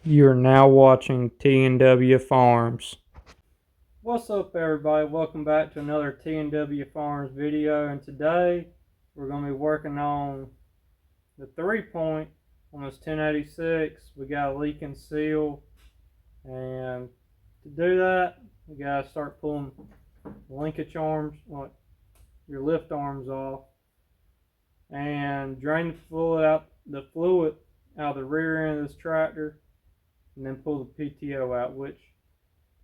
You're now watching T&W Farms. What's up, everybody? Welcome back to another T&W Farms video, and today we're going to be working on the 3-point on this 1086. We got a leaking seal, and to do that we got to start pulling the linkage arms, like your lift arms, off, and drain the fluid out of the rear end of this tractor, and then pull the PTO out, which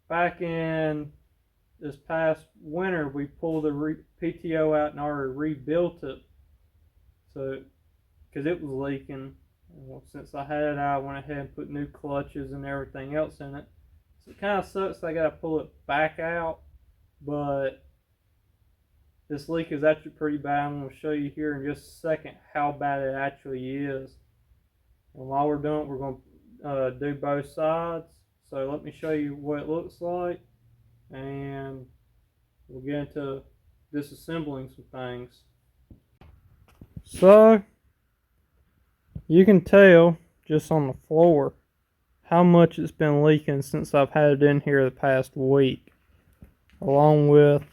back in this past winter we pulled the PTO out and already rebuilt it, so because it was leaking. Well, since I had it, I went ahead and put new clutches and everything else in it, so it kind of sucks I gotta pull it back out, but this leak is actually pretty bad. I'm going to show you here in just a second how bad it actually is. And while we're doing it, we're going to do both sides. So let me show you what it looks like, and we'll get into disassembling some things. So you can tell just on the floor how much it's been leaking since I've had it in here the past week, along with,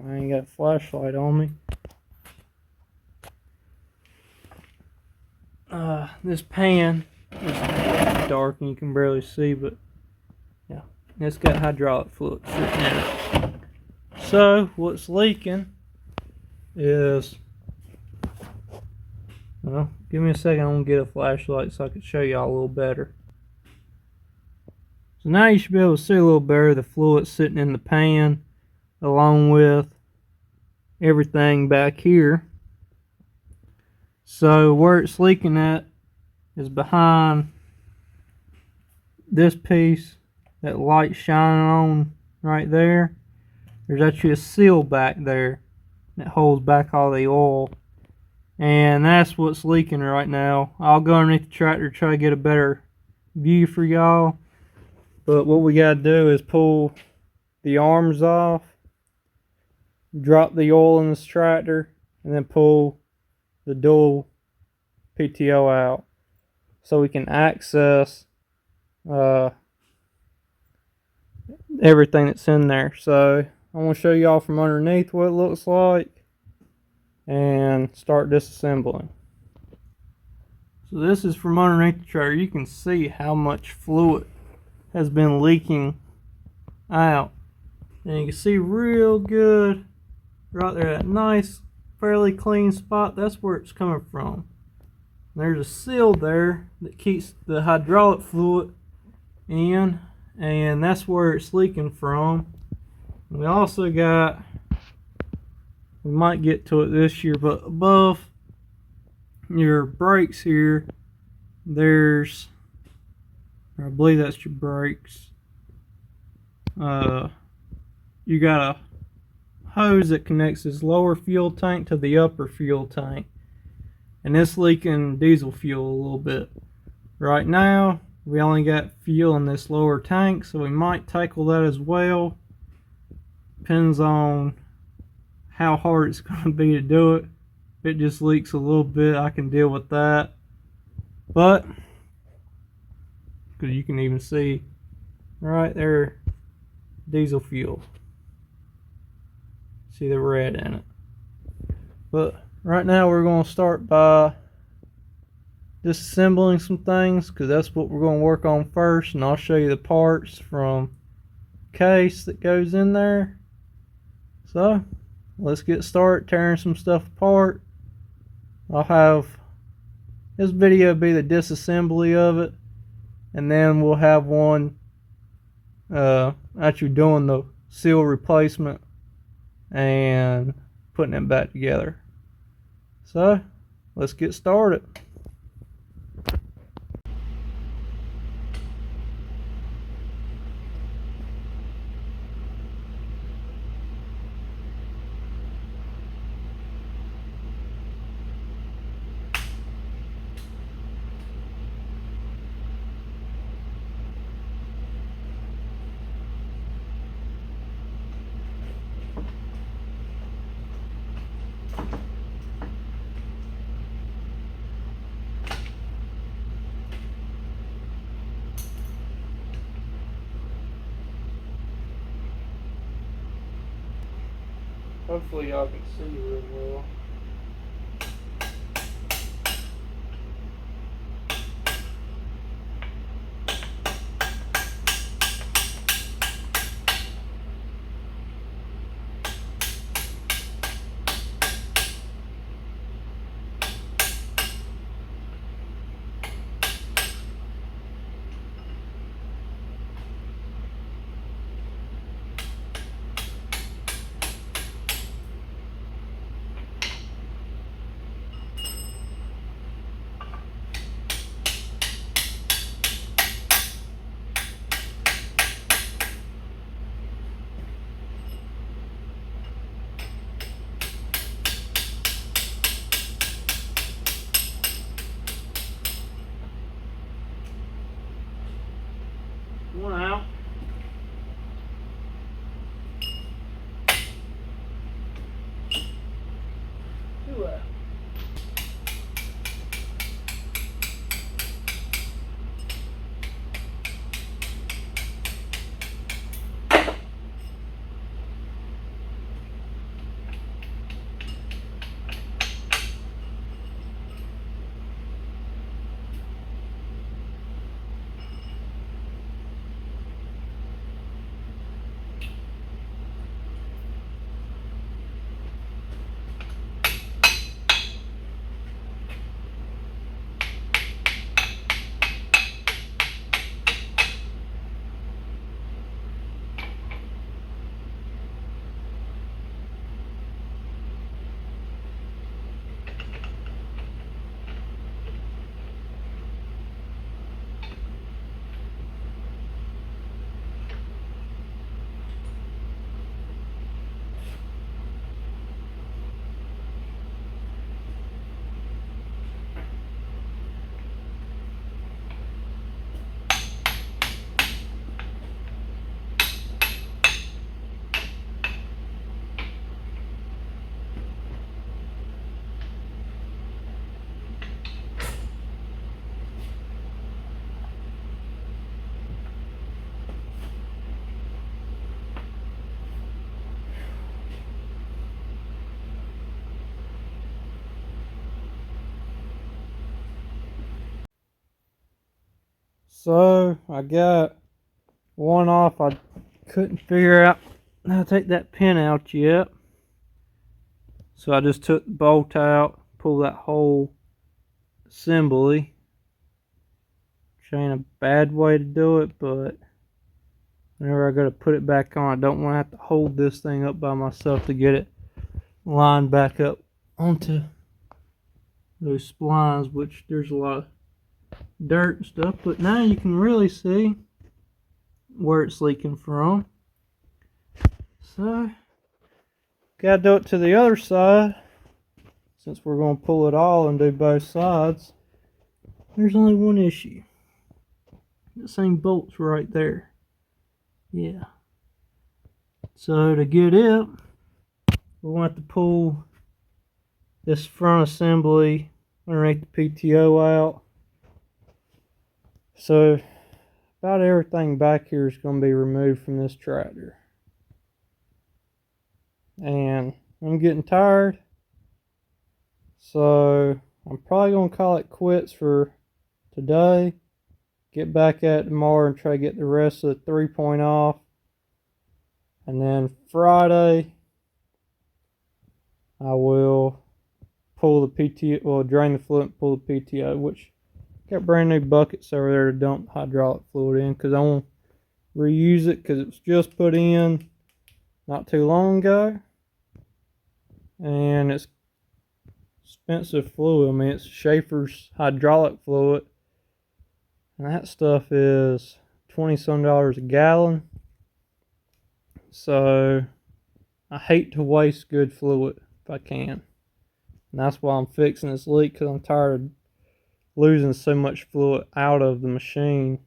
I ain't got a flashlight on me. This pan is dark and you can barely see, but yeah, it's got hydraulic fluid sitting in it. So what's leaking is, well, give me a second, I'm gonna get a flashlight so I can show y'all a little better. So now you should be able to see a little better the fluid sitting in the pan, along with everything back here. So where it's leaking at is behind this piece, that light shining on right there. There's actually a seal back there that holds back all the oil, and that's what's leaking right now. I'll go underneath the tractor to try to get a better view for y'all, but what we gotta do is pull the arms off, drop the oil in this tractor, and then pull the dual PTO out so we can access everything that's in there. So I'm going to show y'all from underneath what it looks like and start disassembling. So this is from underneath the tractor. You can see how much fluid has been leaking out, and you can see real good right there, that nice fairly clean spot. That's where it's coming from. There's a seal there that keeps the hydraulic fluid in, and that's where it's leaking from. We also got, we might get to it this year, but above your brakes here, there's, I believe that's your brakes, you got a hose that connects this lower fuel tank to the upper fuel tank, and it's leaking diesel fuel a little bit. Right now we only got fuel in this lower tank, so we might tackle that as well. Depends on how hard it's going to be to do it. If it just leaks a little bit, I can deal with that, but because you can even see right there diesel fuel, see the red in it. But right now we're going to start by disassembling some things, because that's what we're going to work on first, and I'll show you the parts from case that goes in there. So let's get started tearing some stuff apart. I'll have this video be the disassembly of it, and then we'll have one actually doing the seal replacement and putting it back together. So let's get started. Hopefully y'all can see real well. One out. Two out. So I got one off. I couldn't figure out how to take that pin out yet. So I just took the bolt out, pulled that whole assembly. Which ain't a bad way to do it, but whenever I gotta put it back on, I don't want to have to hold this thing up by myself to get it lined back up onto those splines, which there's a lot of dirt and stuff, but now you can really see where it's leaking from. So gotta do it to the other side, since we're going to pull it all and do both sides. There's only one issue. The same bolt's right there. Yeah. So to get it, we're going to have to pull this front assembly underneath the PTO out. So about everything back here is going to be removed from this tractor. And I'm getting tired, so I'm probably going to call it quits for today. Get back at it tomorrow and try to get the rest of the 3-point off. And then Friday, I will pull the PTO, well, drain the fluid and pull the PTO, which got brand new buckets over there to dump hydraulic fluid in, because I want to reuse it, because it was just put in not too long ago. And it's expensive fluid. I mean, it's Schaefer's hydraulic fluid. And that stuff is $20-some a gallon. So I hate to waste good fluid if I can. And that's why I'm fixing this leak, because I'm tired of losing so much fluid out of the machine.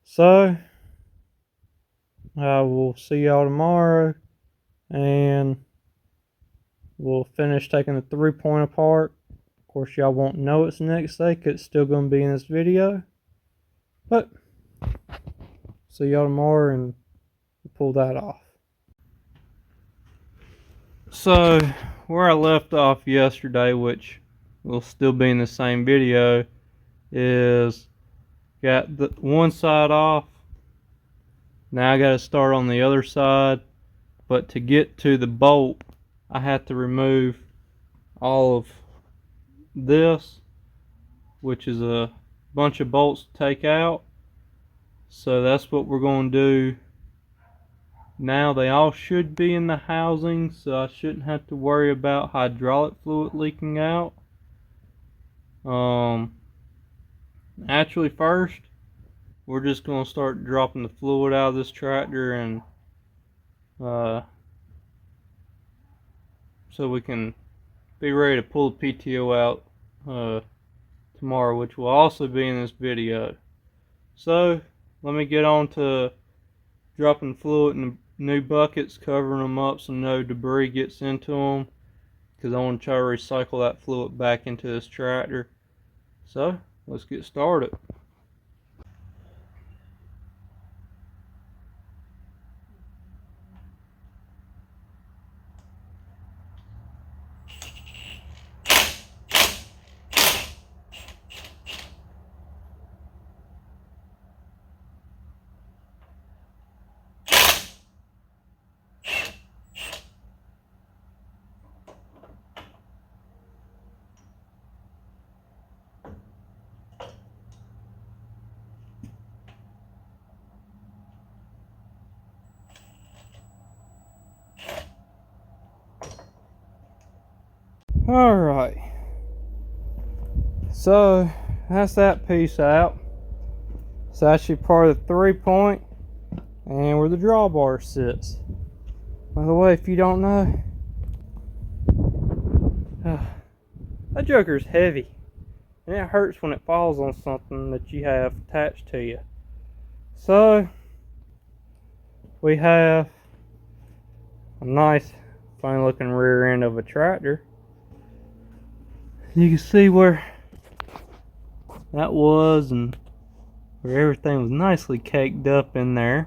So I will see y'all tomorrow, and we'll finish taking the 3-point apart. Of course, y'all won't know it's the next day, because it's still going to be in this video. But see y'all tomorrow, and pull that off. So where I left off yesterday, which will still be in the same video, is got the one side off. Now I got to start on the other side, but to get to the bolt I have to remove all of this, which is a bunch of bolts to take out. So that's what we're going to do now. They all should be in the housing, so I shouldn't have to worry about hydraulic fluid leaking out. Actually, first we're just going to start dropping the fluid out of this tractor, and so we can be ready to pull the PTO out tomorrow, which will also be in this video. So let me get on to dropping fluid in the new buckets, covering them up so no debris gets into them, because I want to try to recycle that fluid back into this tractor. So let's get started. Alright, so that's that piece out. It's actually part of the 3-point and where the drawbar sits. By the way, if you don't know, that joker's heavy and it hurts when it falls on something that you have attached to you. So we have a nice fine looking rear end of a tractor. You can see where that was and where everything was nicely caked up in there.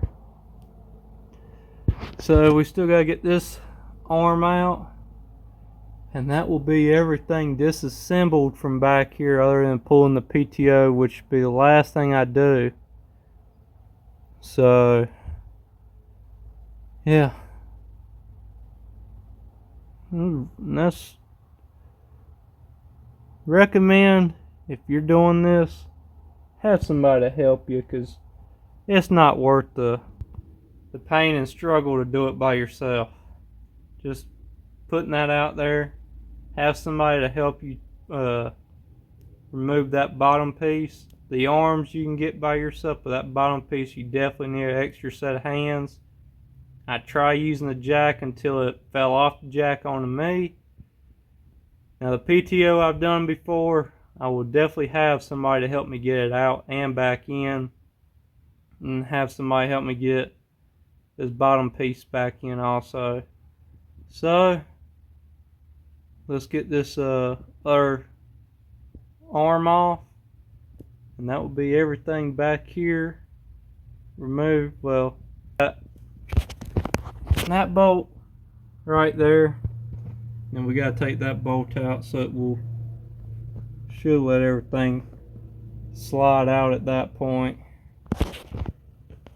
So we still gotta get this arm out, and that will be everything disassembled from back here other than pulling the PTO, which will be the last thing I do. So yeah, and that's recommend, if you're doing this, have somebody to help you, because it's not worth the pain and struggle to do it by yourself. Just putting that out there. Have somebody to help you remove that bottom piece. The arms you can get by yourself, but that bottom piece you definitely need an extra set of hands. I tried using the jack until it fell off the jack onto me. Now the PTO I've done before, I will definitely have somebody to help me get it out and back in, and have somebody help me get this bottom piece back in also. So let's get this other arm off, and that will be everything back here removed. Well, that bolt right there, and we got to take that bolt out, so it will should let everything slide out at that point.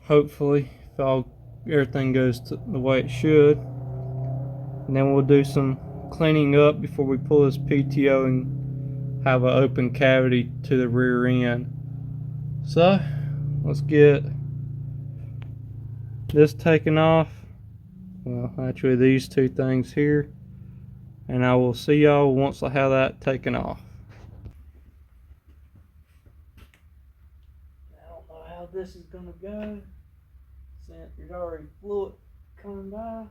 Hopefully, if everything goes the way it should. And then we'll do some cleaning up before we pull this PTO and have an open cavity to the rear end. So let's get this taken off. Well, actually these two things here, and I will see y'all once I have that taken off. I don't know how this is gonna go, since there's already fluid coming by.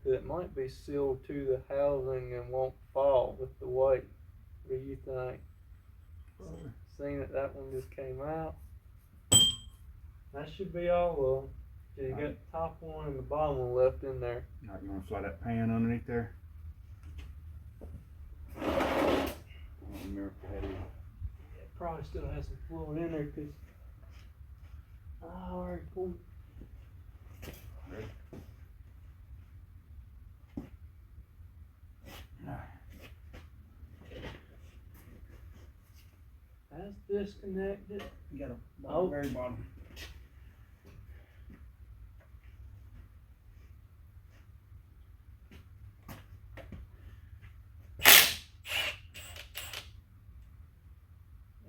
It might be sealed to the housing and won't fall with the weight. What do you think? Seeing that one just came out. That should be all of them. You got the top one and the bottom one left in there. Alright, you want to slide that pan underneath there? It probably still has some fluid in there because I already pulled. Ready? That's disconnected. You got a very bottom.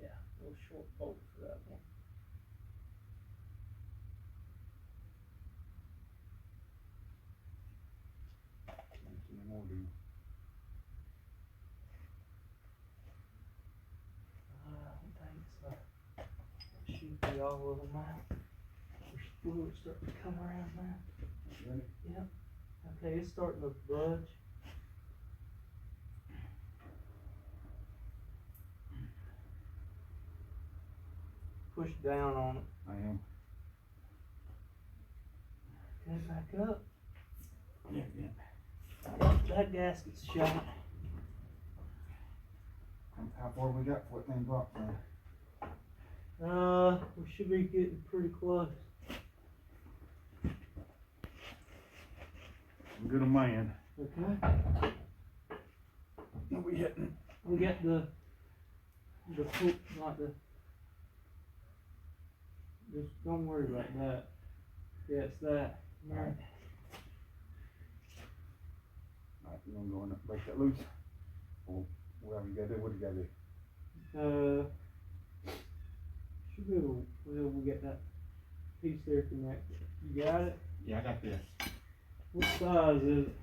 Yeah, a little short bolt for that one. I don't think so. It should be all of them out. There's fluid starting to come around now. Ready? Yep. Okay, it's starting to budge. Push down on it. I am. Get it back up. Yeah. That gasket's shot. How far we got for it thing dropped there? We should be getting pretty close. I'm good on my end. Okay. What we hitting? We got the poop, not the. Just don't worry about that. Yeah, it's that. Alright. Alright, you wanna go in and break that loose? Or whatever you gotta do, what you gotta do? Should be able, well, we get that piece there connected. You got it? Yeah, I got this. What size is it?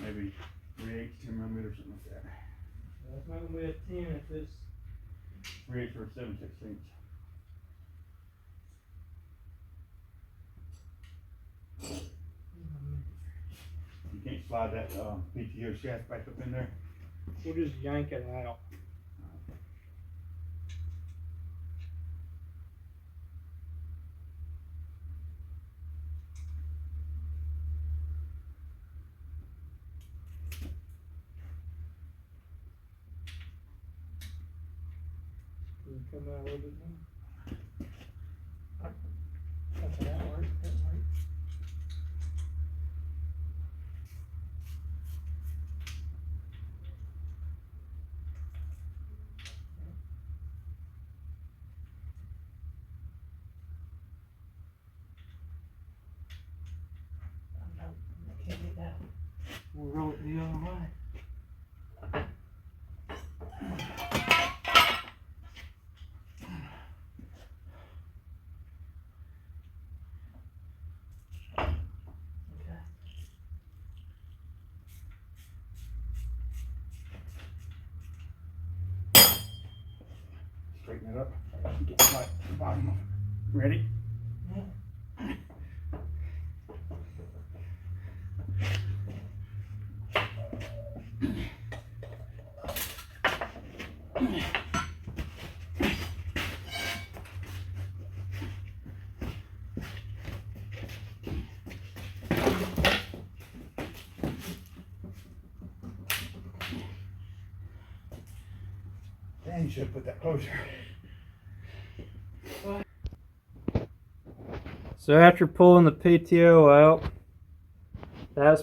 Maybe 3/8, 10mm, something like that. That's not gonna be a 10 if it's. 3/8 or 7/16. You can't slide that PTO shaft back up in there. We'll just yank it out. Can you come out a little bit more? Okay, that works. That works. I can't get that. We'll roll it the other way. Okay. Straighten it up. Get the bottom of it. Ready? Yeah. Then you should put that closer. So after pulling the PTO out, that's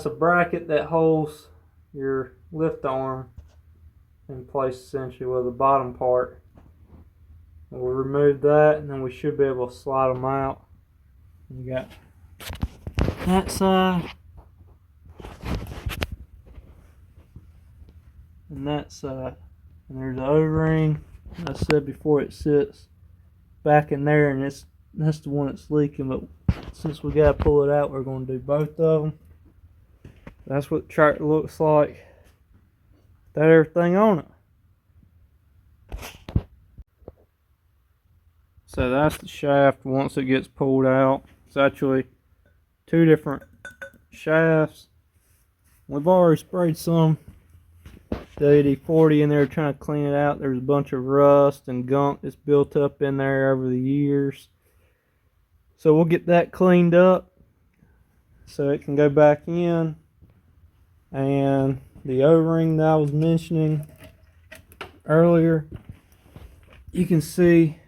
a bracket that holds your lift arm in place essentially with the bottom part. We'll remove that and then we should be able to slide them out. You got that side and that side. And there's the O-ring. I said before, it sits back in there, and that's the one that's leaking, but since we gotta pull it out, we're gonna do both of them. That's what the tractor looks like. Got everything on it. So that's the shaft once it gets pulled out. It's actually two different shafts. We've already sprayed some WD-40 in there trying to clean it out. There's a bunch of rust and gunk that's built up in there over the years. So we'll get that cleaned up so it can go back in. And the O-ring that I was mentioning earlier, you can see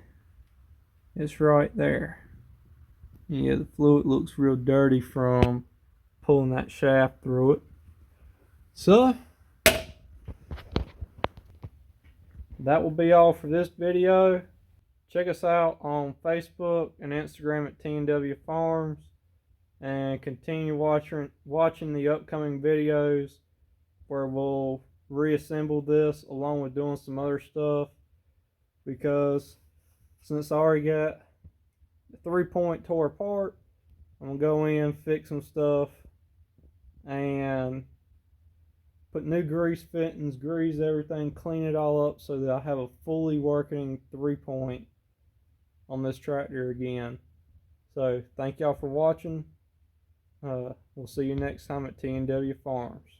it's right there. Yeah, the fluid looks real dirty from pulling that shaft through it. So that will be all for this video. Check us out on Facebook and Instagram at TNW Farms, and continue watching the upcoming videos where we'll reassemble this along with doing some other stuff, because since I already got the 3-point tore apart, I'm gonna go in, fix some stuff, and put new grease fittings, grease everything, clean it all up so that I have a fully working 3-point on this tractor again. So thank y'all for watching. We'll see you next time at TNW Farms.